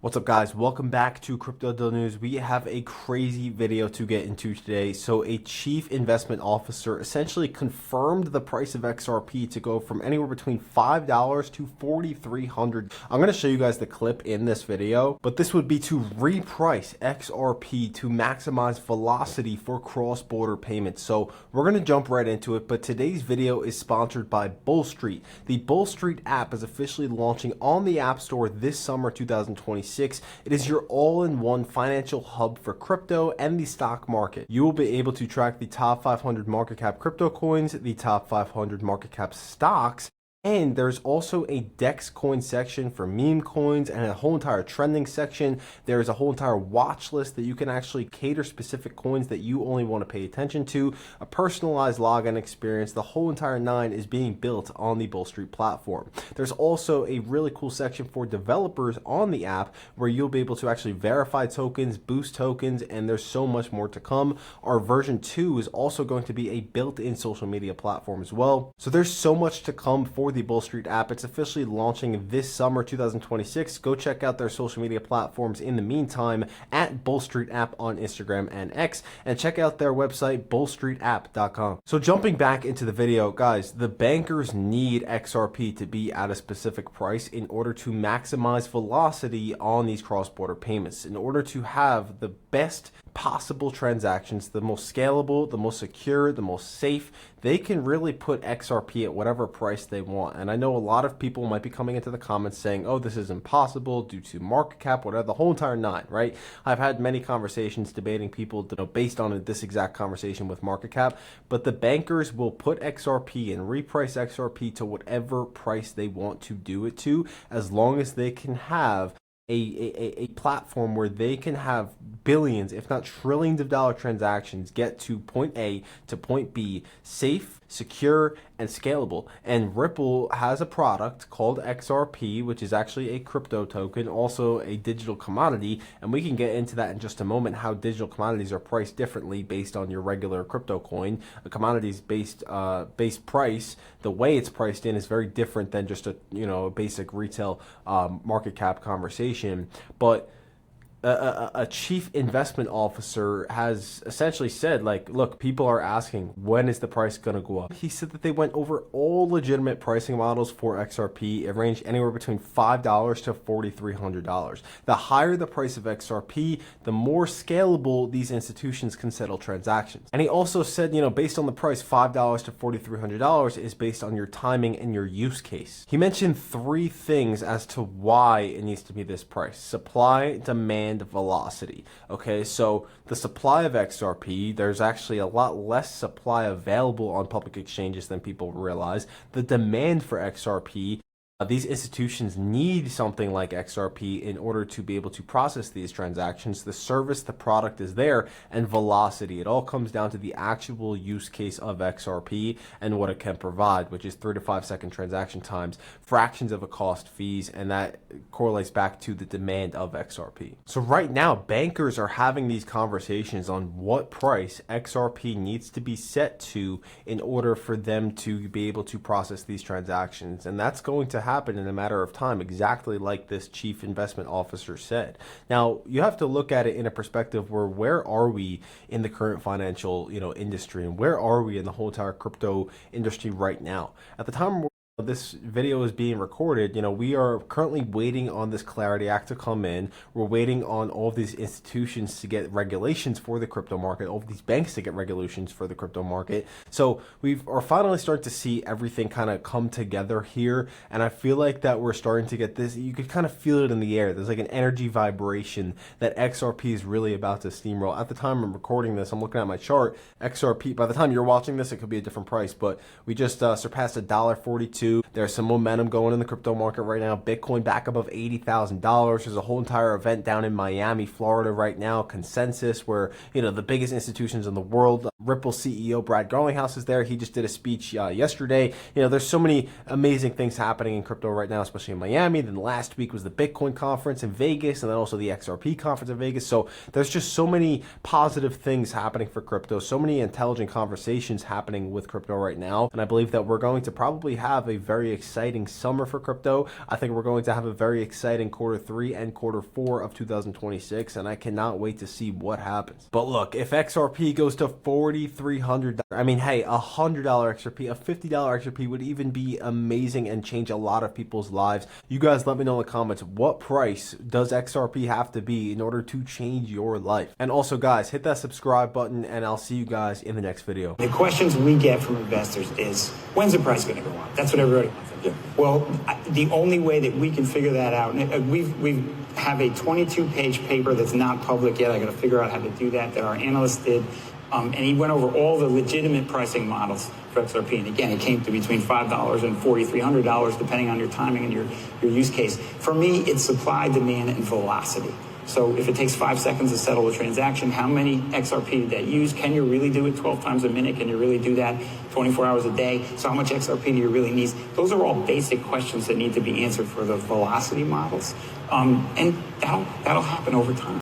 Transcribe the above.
What's up, guys? Welcome back to Crypto Deal News. We have a crazy video to get into today. So a chief investment officer essentially confirmed the price of XRP to go from anywhere between $5 to $4,300. I'm going to show you guys the clip in this video, but this would be to reprice XRP to maximize velocity for cross-border payments. So we're going to jump right into it, but today's video is sponsored by Bull Street. The Bull Street app is officially launching on the App Store this summer 2026. It is your all-in-one financial hub for crypto and the stock market. You will be able to track the top 500 market cap crypto coins, the top 500 market cap stocks, and there's also a DEX coin section for meme coins and a whole entire trending section. There's a whole entire watch list that you can actually cater specific coins that you only want to pay attention to. A personalized login experience. The whole entire nine is being built on the Bull Street platform. There's also a really cool section for developers on the app where you'll be able to actually verify tokens, boost tokens, and there's so much more to come. Our version 2 is also going to be a built-in social media platform as well. So there's so much to come for the Bull Street app. It's officially launching this summer 2026. Go check out their social media platforms in the meantime at Bull Street app on Instagram and X, and check out their website bullstreetapp.com. So jumping back into the video, guys, the bankers need XRP to be at a specific price in order to maximize velocity on these cross-border payments, in order to have the best possible transactions, the most scalable, the most secure, the most safe. They can really put XRP at whatever price they want. And I know a lot of people might be coming into the comments saying, oh, this is impossible due to market cap, whatever, the whole entire nine, right? I've had many conversations debating people, based on this exact conversation with market cap, but the bankers will put XRP and reprice XRP to whatever price they want to do it to, as long as they can have a platform where they can have billions, if not trillions of dollar transactions get to point A to point B, safe, secure, and scalable. And Ripple has a product called XRP, which is actually a crypto token, also a digital commodity, and we can get into that in just a moment, how digital commodities are priced differently based on your regular crypto coin. A commodities based price, the way it's priced in is very different than just a basic retail market cap conversation. But a chief investment officer has essentially said, like, look, people are asking, when is the price going to go up? He said that they went over all legitimate pricing models for XRP. It ranged anywhere between $5 to $4,300. The higher the price of XRP, the more scalable these institutions can settle transactions. And he also said, based on the price, $5 to $4,300 is based on your timing and your use case. He mentioned three things as to why it needs to be this price: supply, demand, velocity. Okay, so the supply of XRP, there's actually a lot less supply available on public exchanges than people realize. The demand for XRP, these institutions need something like XRP in order to be able to process these transactions. The service, the product is there, and velocity. It all comes down to the actual use case of XRP and what it can provide, which is 3 to 5 second transaction times, fractions of a cost, fees, and that correlates back to the demand of XRP. So right now, bankers are having these conversations on what price XRP needs to be set to in order for them to be able to process these transactions, and that's going to happen in a matter of time, exactly like this chief investment officer said. Now, you have to look at it in a perspective where are we in the current financial industry, and where are we in the whole entire crypto industry right now? At the time this video is being recorded, we are currently waiting on this Clarity Act to come in. We're waiting on all of these institutions to get regulations for the crypto market, all of these banks to get regulations for the crypto market. So we are finally starting to see everything kind of come together here, and I feel like that we're starting to get this. You could kind of feel it in the air. There's like an energy vibration that XRP is really about to steamroll. At the time I'm recording this, I'm looking at my chart. XRP, by the time you're watching this, it could be a different price, but we just surpassed $1.42. There's some momentum going in the crypto market right now. Bitcoin back above $80,000. There's a whole entire event down in Miami, Florida right now, Consensus, where the biggest institutions in the world. Ripple CEO Brad Garlinghouse is there. He just did a speech yesterday. There's so many amazing things happening in crypto right now, especially in Miami. Then last week was the Bitcoin conference in Vegas, and then also the XRP conference in Vegas. So there's just so many positive things happening for crypto, so many intelligent conversations happening with crypto right now. And I believe that we're going to probably have a very exciting summer for crypto. I think we're going to have a very exciting quarter 3 and quarter 4 of 2026, and I cannot wait to see what happens. But look, if XRP goes to $4,300, I mean, hey, $100 XRP, a $50 XRP would even be amazing and change a lot of people's lives. You guys let me know in the comments, what price does XRP have to be in order to change your life? And also guys, hit that subscribe button and I'll see you guys in the next video. The questions we get from investors is, when's the price going to go up? That's what everybody wants to do. Well, the only way that we can figure that out, and we have a 22-page paper that's not public yet. I got to figure out how to do that our analyst did. And he went over all the legitimate pricing models for XRP. And again, it came to between $5 and $4,300, depending on your timing and your use case. For me, it's supply, demand, and velocity. So if it takes 5 seconds to settle a transaction, how many XRP did that use? Can you really do it 12 times a minute? Can you really do that 24 hours a day? So how much XRP do you really need? Those are all basic questions that need to be answered for the velocity models. And that'll happen over time.